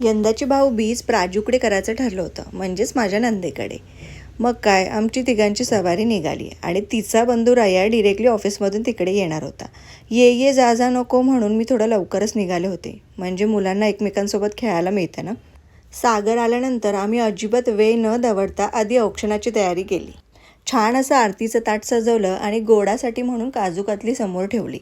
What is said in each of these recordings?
यंदाची भाऊबीज प्राजूकडे करायचं ठरलं होतं, म्हणजेच माझ्या नंदेकडे. मग काय, आमची तिघांची सवारी निघाली आणि तिचा बंधू राया डिरेक्टली ऑफिसमधून तिकडे येणार होता. ये जा नको म्हणून मी थोडं लवकरच निघाले होते, म्हणजे मुलांना एकमेकांसोबत खेळायला मिळतं ना. सागर आल्यानंतर आम्ही अजिबात वेळ न दवडता आधी औक्षणाची तयारी केली. छान असं आरतीचं ताट सजवलं आणि गोडासाठी म्हणून काजू कतली समोर ठेवली.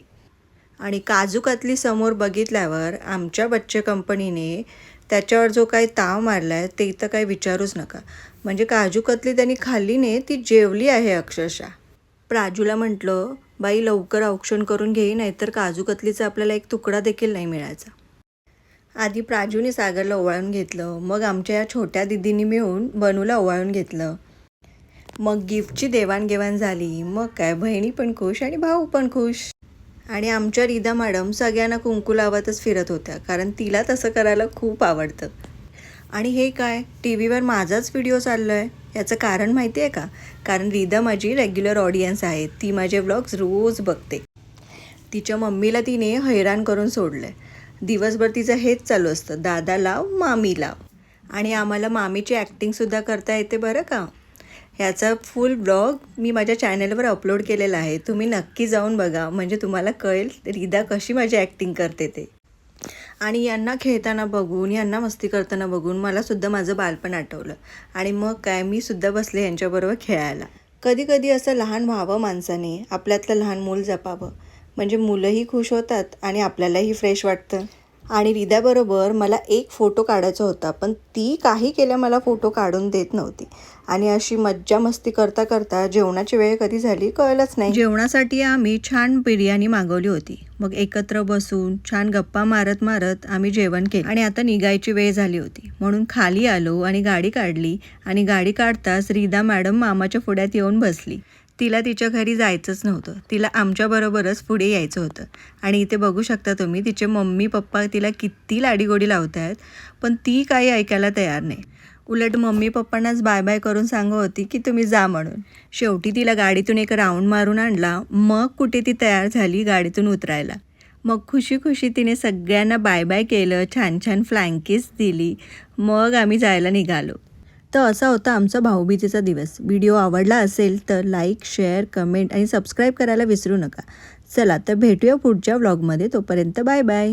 आणि काजू कतली समोर बघितल्यावर आमच्या बच्चे कंपनीने त्याच्यावर जो काही ताव मारला आहे ते तर काही विचारूच नका. म्हणजे काजू कतली त्यांनी खाल्ली नाही, ती जेवली आहे अक्षरशः. प्राजूला म्हटलं, बाई लवकर औक्षण करून घे, नाहीतर काजू कतलीचा आपल्याला एक तुकडा देखील नाही मिळायचा. आधी प्राजूने सागरला ओवाळून घेतलं, मग आमच्या या छोट्या दिदींनी मिळून बनूला ओवाळून घेतलं. मग गिफ्टची देवाणघेवाण झाली. मग काय, बहिणी पण खुश आणि भाऊ पण खुश. आणि आमच्या रीदा मॅडम सगळ्यांना कुंकू लावतच फिरत होत्या, कारण तिला तसं करायला खूप आवडतं. आणि हे काय, टी व्हीवर माझाच व्हिडिओ चाललो आहे. याचं कारण माहिती आहे का? कारण रीदा माझी रेग्युलर ऑडियन्स आहे. ती माझे व्लॉग्स रोज बघते. तिच्या मम्मीला तिने हैराण करून सोडलं आहे. दिवसभर तिचं हेच चालू असतं, दादा लाव, मामी लाव. आणि आम्हाला मामीची ॲक्टिंगसुद्धा करता येते बरं का. ह्याचा फुल ब्लॉग मी माझ्या चॅनलवर अपलोड केलेला आहे. तुम्ही नक्की जाऊन बघा, म्हणजे तुम्हाला कळेल रीदा कशी माझी ॲक्टिंग करते ते. आणि यांना खेळताना बघून, यांना मस्ती करताना बघून मलासुद्धा माझं बालपण आठवलं. आणि मग काय, मी सुद्धा बसले यांच्याबरोबर खेळायला. कधी कधी असं लहान व्हावं माणसाने, आपल्यातलं लहान मूल जपावं, म्हणजे मुलंही खुश होतात आणि आपल्यालाही फ्रेश वाटतं. आणि रीदाबरोबर मला एक फोटो काढायचा होता, पण ती काही केल्या मला फोटो काढून देत नव्हती. आणि अशी मज्जा मस्ती करता करता जेवणाची वेळ कधी झाली कळलंच नाही. जेवणासाठी आम्ही छान बिर्याणी मागवली होती. मग एकत्र बसून छान गप्पा मारत मारत आम्ही जेवण केलं. आणि आता निघायची वेळ झाली होती, म्हणून खाली आलो आणि गाडी काढली. आणि गाडी काढताच रीदा मॅडम मामाच्या पुढ्यात येऊन बसली. तिला तिच्या घरी जायचंच नव्हतं, तिला आमच्याबरोबरच पुढे यायचं होतं. आणि इथे बघू शकता तुम्ही, तिचे मम्मी पप्पा तिला किती लाडीगोडी लावत आहेत, पण ती काही ऐकायला तयार नाही. उलट मम्मी पप्पांनाच बाय बाय करून सांगत होती की तुम्ही जा म्हणून. शेवटी तिला गाडीतून एक राऊंड मारून आणला. मग कुठे ती तयार झाली गाडीतून उतरायला. मग खुशी खुशी तिने सगळ्यांना बाय बाय केलं, छान छान फ्लाइंग किस दिली. मग आम्ही जायला निघालो. तर असा होता आमचा भाऊबीजेचा दिवस. व्हिडिओ आवडला असेल तर लाईक, शेअर, कमेंट आणि सबस्क्राईब करायला विसरू नका. चला तर भेटूया पुढच्या व्लॉगमध्ये. तोपर्यंत बाय बाय.